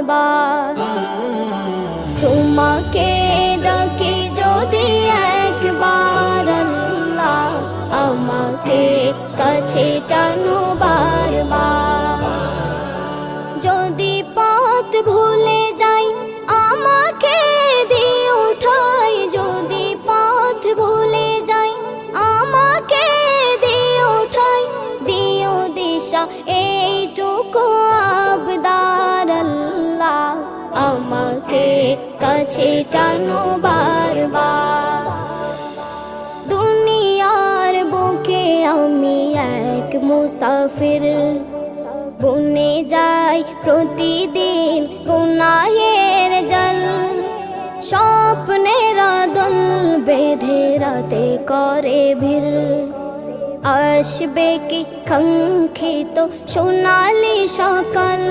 বারবার। তোমাকে ডাকি যদি একবার আল্লাহ, আমাকে কাছে টানো বারবার। যদি পথ ভুলে যাই আমাকে দিও ঠাই, যদি পথ ভুলে যাই আমাকে দিও ঠাই, দিও দিশা এইটুকু আবদার আল্লাহ, আমাকে কাছে টানো বারবার। দুনিয়ার বুকে আমি এক মুসাফির, বনে যাই প্রতিদিন গুনাহের জল। স্বপ্নের দল বেঁধে রাতে করে ভিড়, আসবে কি কাঙ্ক্ষিত সোনালি সকাল।